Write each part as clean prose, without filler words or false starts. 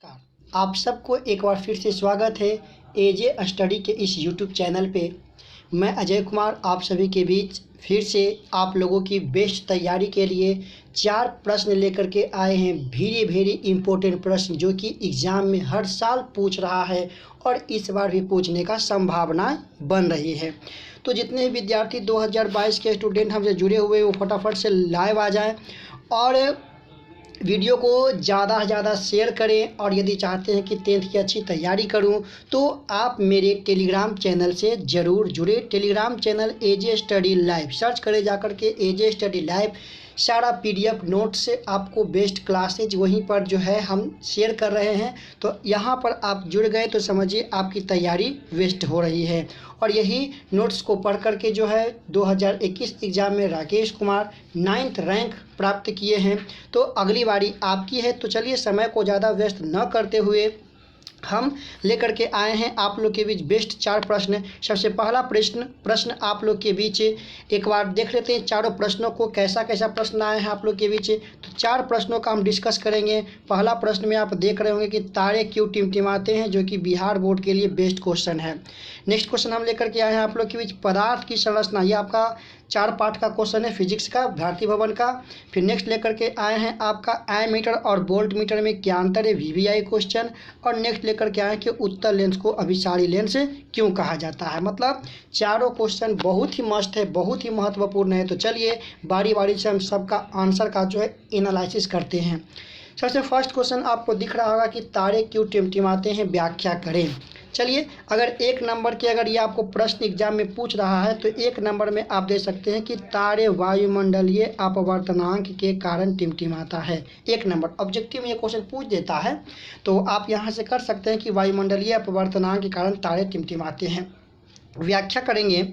नमस्कार। आप सबको एक बार फिर से स्वागत है एजे स्टडी के इस यूट्यूब चैनल पे। मैं अजय कुमार आप सभी के बीच फिर से आप लोगों की बेस्ट तैयारी के लिए 4 प्रश्न लेकर के आए हैं। वेरी इम्पोर्टेंट प्रश्न जो कि एग्ज़ाम में हर साल पूछ रहा है और इस बार भी पूछने का संभावना बन रही है। तो जितने विद्यार्थी 2022 के स्टूडेंट हमसे जुड़े हुए वो फटाफट से लाइव आ जाएं और वीडियो को ज़्यादा से ज़्यादा शेयर करें। और यदि चाहते हैं कि 10th की अच्छी तैयारी करूं तो आप मेरे टेलीग्राम चैनल से ज़रूर जुड़े। टेलीग्राम चैनल एजे स्टडी लाइव सर्च करें जाकर के, एजे स्टडी लाइव। सारा PDF नोट्स से आपको बेस्ट क्लासेज वहीं पर जो है हम शेयर कर रहे हैं। तो यहाँ पर आप जुड़ गए तो समझिए आपकी तैयारी वेस्ट हो रही है। और यही नोट्स को पढ़ करके जो है 2021 एग्ज़ाम में राकेश कुमार 9th रैंक प्राप्त किए हैं। तो अगली बारी आपकी है। तो चलिए समय को ज़्यादा व्यस्त न करते हुए हम लेकर के आए हैं आप लोग के बीच बेस्ट 4 प्रश्न। सबसे पहला प्रश्न आप लोग के बीच एक बार देख लेते हैं चारों प्रश्नों को, कैसा प्रश्न आए हैं आप लोग के बीच। तो 4 प्रश्नों का हम डिस्कस करेंगे। पहला प्रश्न में आप देख रहे होंगे कि तारे क्यों टिमटिमाते हैं, जो कि बिहार बोर्ड के लिए बेस्ट क्वेश्चन है। नेक्स्ट क्वेश्चन हम लेकर के आए हैं आप लोग के बीच पदार्थ की संरचना, ये आपका 4 पार्ट का क्वेश्चन है फिजिक्स का, भारतीय भवन का। फिर नेक्स्ट लेकर के आए हैं आपका एमीटर और वोल्ट मीटर में क्या अंतर है, VVI क्वेश्चन। और नेक्स्ट लेकर के आए हैं कि उत्तल लेंस को अभिसारी लेंस क्यों कहा जाता है। मतलब चारों क्वेश्चन बहुत ही मस्त है, बहुत ही महत्वपूर्ण है। तो चलिए बारी बारी से हम सबका आंसर का जो है एनालिसिस करते हैं। सबसे फर्स्ट क्वेश्चन आपको दिख रहा होगा कि तारे क्यों टिमटिमाते हैं, व्याख्या करें। चलिए अगर 1 नंबर के अगर ये आपको प्रश्न एग्जाम में पूछ रहा है तो 1 नंबर में आप दे सकते हैं कि तारे वायुमंडलीय अपवर्तनांक के कारण टिमटिमाता है। 1 नंबर ऑब्जेक्टिव में ये क्वेश्चन पूछ देता है तो आप यहाँ से कर सकते हैं कि वायुमंडलीय अपवर्तनांक के कारण तारे टिमटिमाते हैं। व्याख्या करेंगे,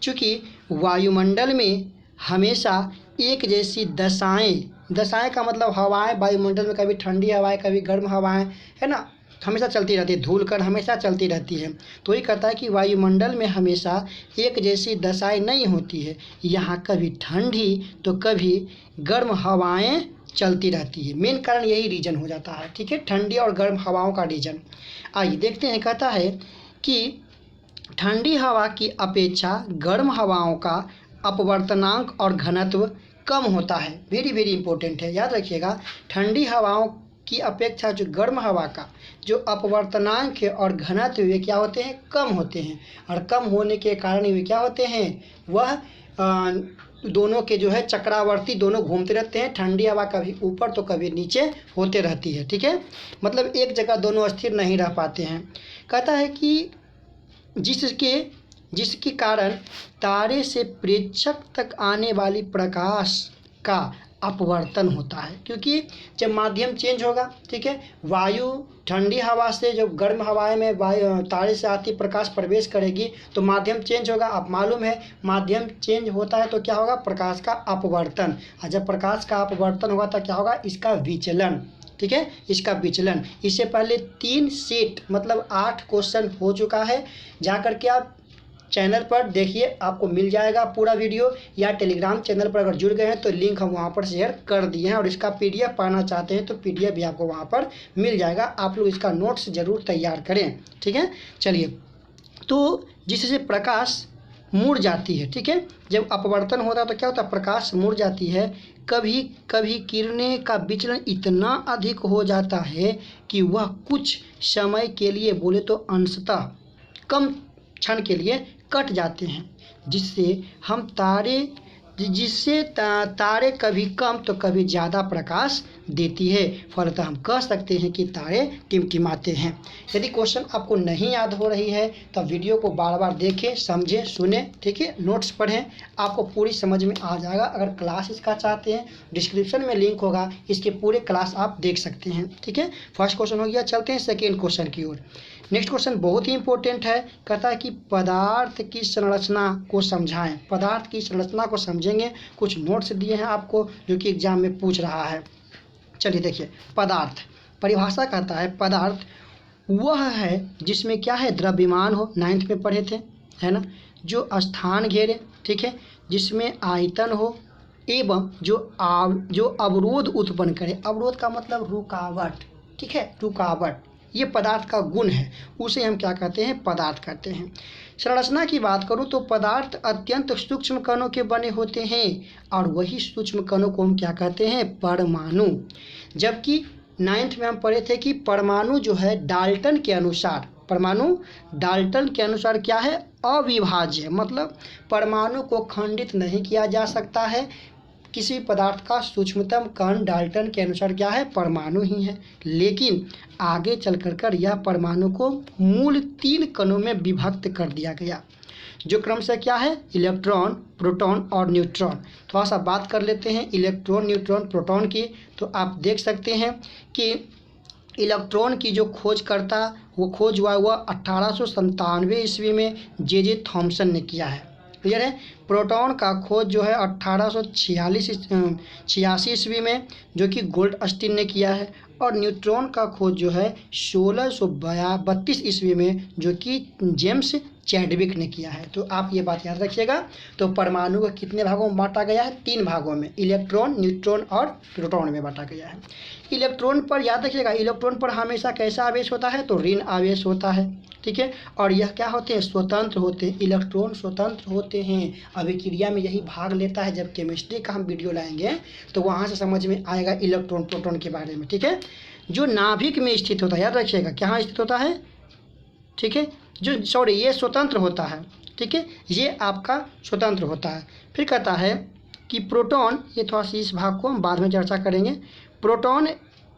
चूँकि वायुमंडल में हमेशा एक जैसी दशाएं का मतलब हवाएं वायुमंडल में कभी ठंडी हवाएं कभी गर्म हवाएं है ना, हमेशा चलती रहती है, धूल कण हमेशा चलती रहती है। तो ये कहता है कि वायुमंडल में हमेशा एक जैसी दशाएं नहीं होती है, यहाँ कभी ठंडी तो कभी गर्म हवाएं चलती रहती है। मेन कारण यही रीजन हो जाता है, ठीक है, ठंडी और गर्म हवाओं का रीजन। आइए देखते हैं, कहता है कि ठंडी हवा की अपेक्षा गर्म हवाओं का अपवर्तनांक और घनत्व कम होता है। वेरी इंपॉर्टेंट है, याद रखिएगा। ठंडी हवाओं की अपेक्षा जो गर्म हवा का जो अपवर्तनांक है और घनत्व वे क्या होते हैं, कम होते हैं। और कम होने के कारण वे क्या होते हैं, वह दोनों के जो है चक्रावर्ती दोनों घूमते रहते हैं। ठंडी हवा कभी ऊपर तो कभी नीचे होते रहती है, ठीक है, मतलब एक जगह दोनों स्थिर नहीं रह पाते हैं। कहता है कि जिसके कारण तारे से प्रेक्षक तक आने वाली प्रकाश का अपवर्तन होता है। क्योंकि जब माध्यम चेंज होगा, ठीक है, वायु ठंडी हवा से जब गर्म हवाएं में तारे से आती प्रकाश प्रवेश करेगी तो माध्यम चेंज होगा। अब मालूम है माध्यम चेंज होता है तो क्या होगा, प्रकाश का अपवर्तन। और जब प्रकाश का अपवर्तन होगा तो क्या होगा, इसका विचलन, ठीक है, इसका विचलन। इससे पहले 3 सेट मतलब 8 क्वेश्चन हो चुका है। जाकर के आप चैनल पर देखिए, आपको मिल जाएगा पूरा वीडियो, या टेलीग्राम चैनल पर अगर जुड़ गए हैं तो लिंक हम वहाँ पर शेयर कर दिए हैं। और इसका PDF पाना चाहते हैं तो PDF भी आपको वहाँ पर मिल जाएगा। आप लोग इसका नोट्स ज़रूर तैयार करें, ठीक है। चलिए, तो जिससे प्रकाश मुड़ जाती है, ठीक है, जब अपवर्तन होता है तो क्या होता है, प्रकाश मुड़ जाती है। कभी कभी किरणें का विचलन इतना अधिक हो जाता है कि वह कुछ समय के लिए, बोले तो अंशतः कम क्षण के लिए कट जाते हैं, जिससे तारे कभी कम तो कभी ज़्यादा प्रकाश देती है। फलतः हम कह सकते हैं कि तारे टिमटिमाते हैं। यदि क्वेश्चन आपको नहीं याद हो रही है तो वीडियो को बार बार देखें, समझें, सुने, ठीक है, नोट्स पढ़ें, आपको पूरी समझ में आ जाएगा। अगर क्लास इसका चाहते हैं डिस्क्रिप्शन में लिंक होगा, इसके पूरे क्लास आप देख सकते हैं, ठीक है। फर्स्ट क्वेश्चन हो गया, चलते हैं सेकेंड क्वेश्चन की ओर। नेक्स्ट क्वेश्चन बहुत ही इंपॉर्टेंट है, कहता है कि पदार्थ की संरचना को समझाएं। पदार्थ की संरचना को समझेंगे, कुछ नोट्स दिए हैं आपको जो कि एग्जाम में पूछ रहा है। चलिए देखिए, पदार्थ परिभाषा कहता है पदार्थ वह है जिसमें क्या है, द्रव्यमान हो, 9th में पढ़े थे, है ना, जो स्थान घेरे, ठीक है, जिसमें आयतन हो एवं जो अवरोध उत्पन्न करे। अवरोध का मतलब रुकावट, ठीक है, रुकावट, ये पदार्थ का गुण है, उसे हम क्या कहते हैं, पदार्थ कहते हैं। संरचना की बात करूं तो पदार्थ अत्यंत सूक्ष्म कणों के बने होते हैं और वही सूक्ष्म कणों को हम क्या कहते हैं, परमाणु। जबकि 9th में हम पढ़े थे कि परमाणु जो है डाल्टन के अनुसार, परमाणु डाल्टन के अनुसार क्या है, अविभाज्य, मतलब परमाणु को खंडित नहीं किया जा सकता है। किसी पदार्थ का सूक्ष्मतम कण डाल्टन के अनुसार क्या है, परमाणु ही है। लेकिन आगे चल कर यह परमाणु को मूल 3 कणों में विभक्त कर दिया गया, जो क्रम से क्या है, इलेक्ट्रॉन, प्रोटॉन और न्यूट्रॉन। थोड़ा सा बात कर लेते हैं इलेक्ट्रॉन, न्यूट्रॉन, प्रोटॉन की। तो आप देख सकते हैं कि इलेक्ट्रॉन की जो खोज करता, वो खोज हुआ 1897 ईस्वी में जे थॉमसन ने किया है। क्लियर है। प्रोटॉन का खोज जो है 1886 ईस्वी में, जो कि गोल्डस्टीन ने किया है। और न्यूट्रॉन का खोज जो है 1632 ईस्वी में, जो कि जेम्स चैडविक ने किया है। तो आप ये बात याद रखिएगा। तो परमाणु को कितने भागों में बांटा गया है, 3 भागों में, इलेक्ट्रॉन, न्यूट्रॉन और प्रोटॉन में बांटा गया है। इलेक्ट्रॉन पर याद रखिएगा, इलेक्ट्रॉन पर हमेशा कैसा आवेश होता है, तो ऋण आवेश होता है। ठीक है। और यह क्या होते हैं, स्वतंत्र होते हैं, इलेक्ट्रॉन स्वतंत्र होते हैं। अभिक्रिया में यही भाग लेता है। जब केमिस्ट्री का हम वीडियो लाएंगे तो वहाँ से समझ में आएगा इलेक्ट्रॉन, प्रोटॉन के बारे में। ठीक है। जो नाभिक में स्थित होता है, याद रखिएगा, कहाँ स्थित होता है, ठीक है, ये स्वतंत्र होता है। ठीक है, ये आपका स्वतंत्र होता है। फिर कहता है कि प्रोटॉन, ये थोड़ा सी इस भाग को हम बाद में चर्चा करेंगे। प्रोटॉन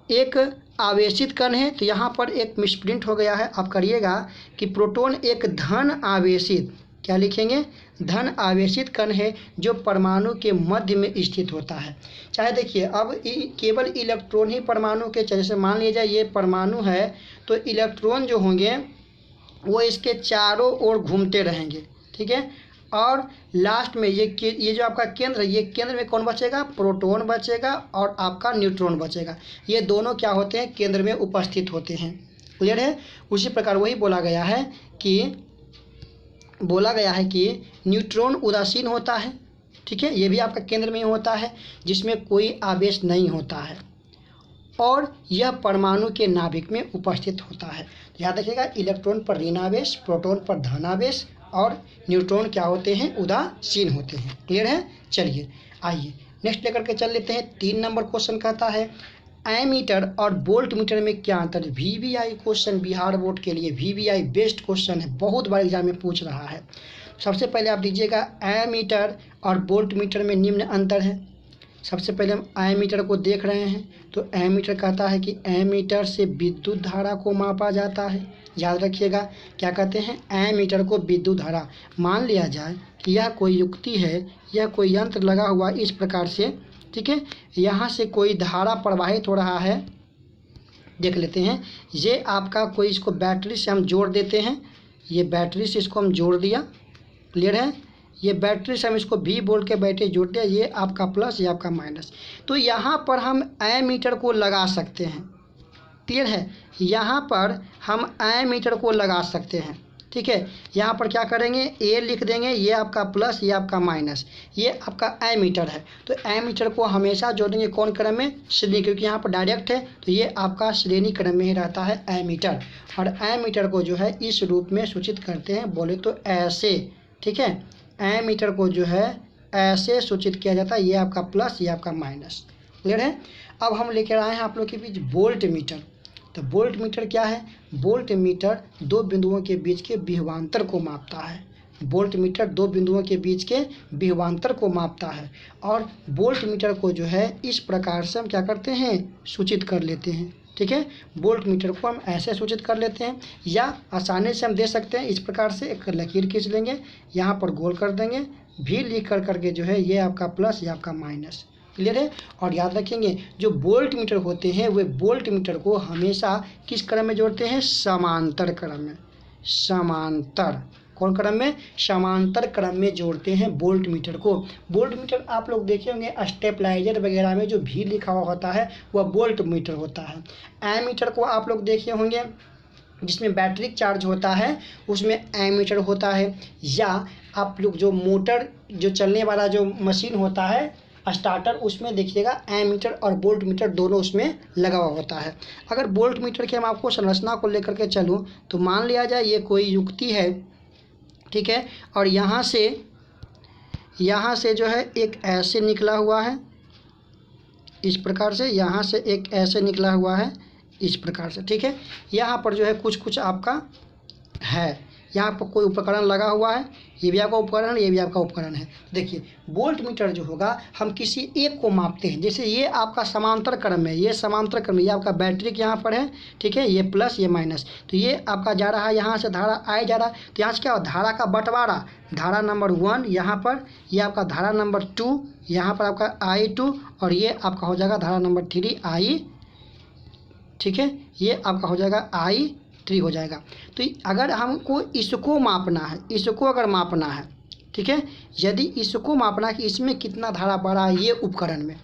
एक आवेशित कण है। तो यहाँ पर एक मिसप्रिंट हो गया है, आप करिएगा कि प्रोटॉन एक धन आवेशित, क्या लिखेंगे, धन आवेशित कण है जो परमाणु के मध्य में स्थित होता है। चाहे देखिए, अब केवल इलेक्ट्रॉन ही परमाणु के, जैसे मान लिया ये परमाणु है, तो इलेक्ट्रॉन जो होंगे वो इसके चारों ओर घूमते रहेंगे। ठीक है। और लास्ट में ये जो आपका केंद्र है, ये केंद्र में कौन बचेगा, प्रोटॉन बचेगा और आपका न्यूट्रॉन बचेगा। ये दोनों क्या होते हैं, केंद्र में उपस्थित होते हैं। क्लियर है। उसी प्रकार वही बोला गया है कि न्यूट्रॉन उदासीन होता है। ठीक है, ये भी आपका केंद्र में ही होता है, जिसमें कोई आवेश नहीं होता है और यह परमाणु के नाभिक में उपस्थित होता है। तो याद रखिएगा, इलेक्ट्रॉन पर ऋण आवेश, प्रोटॉन पर धन आवेश और न्यूट्रॉन क्या होते हैं, उदासीन होते हैं। क्लियर है। चलिए आइए नेक्स्ट लेकर के चल लेते हैं। 3 नंबर क्वेश्चन कहता है, एमीटर और वोल्ट मीटर में क्या अंतर है। VVI क्वेश्चन, बिहार बोर्ड के लिए VVI बेस्ट क्वेश्चन है, बहुत बार एग्जाम में पूछ रहा है। सबसे पहले आप दीजिएगा, एमीटर और वोल्ट मीटर में निम्न अंतर है। सबसे पहले हम एमीटर को देख रहे हैं। तो एमीटर कहता है कि एमीटर से विद्युत धारा को मापा जाता है। याद रखिएगा, क्या कहते हैं, एमीटर को विद्युत धारा। मान लिया जाए कि यह कोई युक्ति है, यह कोई यंत्र लगा हुआ इस प्रकार से, ठीक है, यहाँ से कोई धारा प्रवाहित हो रहा है। देख लेते हैं, ये आपका कोई, इसको बैटरी से हम जोड़ देते हैं, ये बैटरी से इसको हम जोड़ दिया। क्लियर है। ये बैटरी से हम इसको V बोल के बैटरी जोड़ दिया, ये आपका प्लस, ये आपका माइनस। तो यहाँ पर हम एमीटर को लगा सकते हैं। क्लियर है। यहाँ पर हम एमीटर को लगा सकते हैं। ठीक है। यहाँ पर क्या करेंगे, A लिख देंगे, ये आपका प्लस, ये आपका माइनस, ये आपका एमीटर है। तो एमीटर को हमेशा जोड़ेंगे कौन क्रम में, श्रेणी, क्योंकि यहाँ पर डायरेक्ट है, तो ये आपका श्रेणी क्रम में ही रहता है एमीटर। और एमीटर को जो है इस रूप में सूचित करते हैं, बोले तो ऐसे। ठीक है, एमीटर को जो है ऐसे सूचित किया जाता है, ये आपका प्लस, ये आपका माइनस। क्लियर है। अब हम लेकर आए हैं आप लोग के बीच वोल्ट मीटर। तो वोल्ट मीटर क्या है, वोल्ट मीटर 2 बिंदुओं के बीच के विभवांतर को मापता है। वोल्ट मीटर 2 बिंदुओं के बीच के विभवांतर को मापता है। और वोल्ट मीटर को जो है इस प्रकार से हम क्या करते हैं, सूचित कर लेते हैं। ठीक है, वोल्ट मीटर को हम ऐसे सूचित कर लेते हैं, या आसानी से हम दे सकते हैं इस प्रकार से, एक लकीर खींच लेंगे, यहाँ पर गोल कर देंगे, भी लिख कर करके जो है ये आपका प्लस, ये आपका माइनस। क्लियर है। और याद रखेंगे, जो वोल्ट मीटर होते हैं वे वोल्ट मीटर को हमेशा किस क्रम में जोड़ते हैं, समांतर क्रम में। समांतर, कौन क्रम में, समांतर क्रम में जोड़ते हैं वोल्ट मीटर को। वोल्ट मीटर आप लोग देखे होंगे स्टेबलाइजर वगैरह में जो भी लिखा हुआ होता है वह वोल्ट मीटर होता है। एमीटर को आप लोग देखे होंगे जिसमें बैटरी चार्ज होता है, उसमें एमीटर होता है। या आप लोग जो मोटर, जो चलने वाला जो मशीन होता है, स्टार्टर उसमें देखिएगा एमीटर और वोल्ट मीटर दोनों उसमें लगा हुआ होता है। अगर वोल्ट मीटर की हम आपको संरचना को लेकर के चलूँ तो मान लिया जाए ये कोई युक्ति है, ठीक है, और यहाँ से जो है एक ऐसे निकला हुआ है इस प्रकार से, यहाँ से एक ऐसे निकला हुआ है इस प्रकार से, ठीक है। यहाँ पर जो है कुछ आपका है, यहाँ पर कोई उपकरण लगा हुआ है, ये भी आपका उपकरण, ये भी आपका उपकरण है। देखिए वोल्ट मीटर जो होगा हम किसी एक को मापते हैं, जैसे ये आपका समांतर क्रम है, ये समांतर क्रम, ये आपका बैटरी के यहाँ पर है, ठीक है, ये प्लस ये माइनस, तो ये आपका जा रहा है यहाँ से धारा आई जा रहा है, तो यहाँ से क्या हो, धारा का बंटवारा, धारा नंबर 1 यहाँ पर, ये आपका धारा नंबर 2 यहाँ पर आपका I2, और ये आपका हो जाएगा धारा नंबर 3 I, ठीक है, ये आपका हो जाएगा I3 हो जाएगा। तो अगर हमको इसको मापना है, इसको अगर मापना है, ठीक है, यदि इसको मापना है कि इसमें कितना धारा बढ़ा है ये उपकरण में,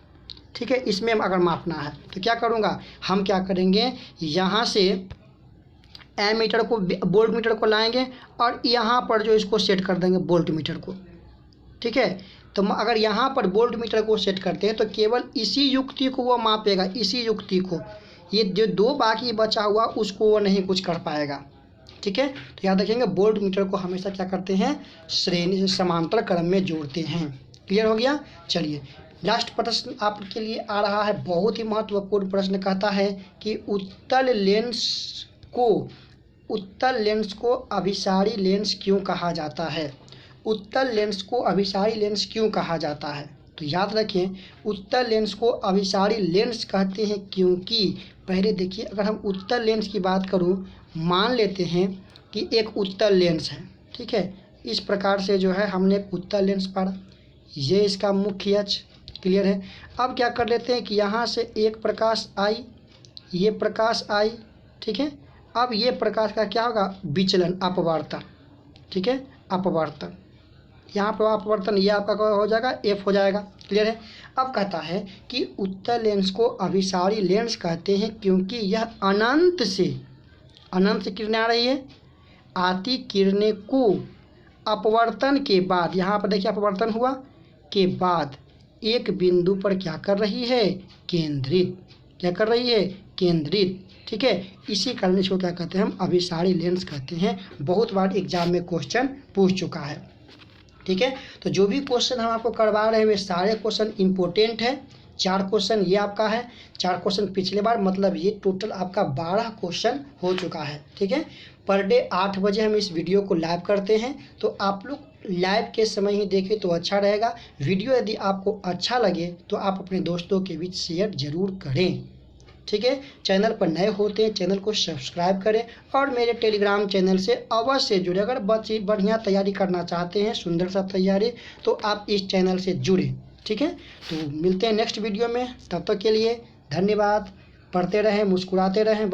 ठीक है, इसमें अगर मापना है तो क्या करूँगा, हम क्या करेंगे, यहाँ से एमीटर को वोल्ट मीटर को लाएंगे और यहाँ पर जो इसको सेट कर देंगे वोल्ट मीटर को, ठीक है। तो अगर यहाँ पर वोल्ट मीटर को सेट करते हैं तो केवल इसी युक्ति को वो मापेगा, इसी युक्ति को, ये जो दो बाकी बचा हुआ उसको वो नहीं कुछ कर पाएगा, ठीक है। तो याद रखेंगे वोल्ट मीटर को हमेशा क्या करते हैं, श्रेणी से समांतर क्रम में जोड़ते हैं। क्लियर हो गया। चलिए लास्ट प्रश्न आपके लिए आ रहा है, बहुत ही महत्वपूर्ण प्रश्न, कहता है कि उत्तल लेंस को अभिसारी लेंस क्यों कहा जाता है, उत्तल लेंस को अभिसारी लेंस क्यों कहा जाता है। तो याद रखें उत्तल लेंस को अभिसारी लेंस कहते हैं क्योंकि, पहले देखिए अगर हम उत्तल लेंस की बात करूं, मान लेते हैं कि एक उत्तल लेंस है, ठीक है, इस प्रकार से जो है हमने उत्तल लेंस पढ़ा, ये इसका मुख्य अक्ष, क्लियर है। अब क्या कर लेते हैं कि यहाँ से एक प्रकाश आई, ये प्रकाश आई, ठीक है, अब ये प्रकाश का क्या होगा, विचलन, अपवर्तन, ठीक है, अपवर्तन, यहाँ पर अपवर्तन, ये आपका हो जाएगा F हो जाएगा। क्लियर है। अब कहता है कि उत्तल लेंस को अभिसारी लेंस कहते हैं क्योंकि यह अनंत से किरणें आ रही है, आती किरणें को अपवर्तन के बाद, यहाँ पर देखिए अपवर्तन हुआ के बाद एक बिंदु पर क्या कर रही है, केंद्रित, क्या कर रही है, केंद्रित, ठीक है। इसी कारण इसको क्या कहते हैं, हम अभिसारी लेंस कहते हैं। बहुत बार एग्जाम में क्वेश्चन पूछ चुका है, ठीक है। तो जो भी क्वेश्चन हम आपको करवा रहे हैं वे सारे क्वेश्चन इंपॉर्टेंट है। 4 क्वेश्चन ये आपका है, 4 क्वेश्चन पिछले बार, मतलब ये टोटल आपका 12 क्वेश्चन हो चुका है, ठीक है। पर डे 8 बजे हम इस वीडियो को लाइव करते हैं, तो आप लोग लाइव के समय ही देखें तो अच्छा रहेगा। वीडियो यदि आपको अच्छा लगे तो आप अपने दोस्तों के बीच शेयर जरूर करें, ठीक है। चैनल पर नए होते हैं चैनल को सब्सक्राइब करें और मेरे टेलीग्राम चैनल से अवश्य जुड़े। अगर बढ़िया तैयारी करना चाहते हैं, सुंदर सा तैयारी, तो आप इस चैनल से जुड़ें, ठीक है। तो मिलते हैं नेक्स्ट वीडियो में, तब तक के लिए धन्यवाद। पढ़ते रहें, मुस्कुराते रहें।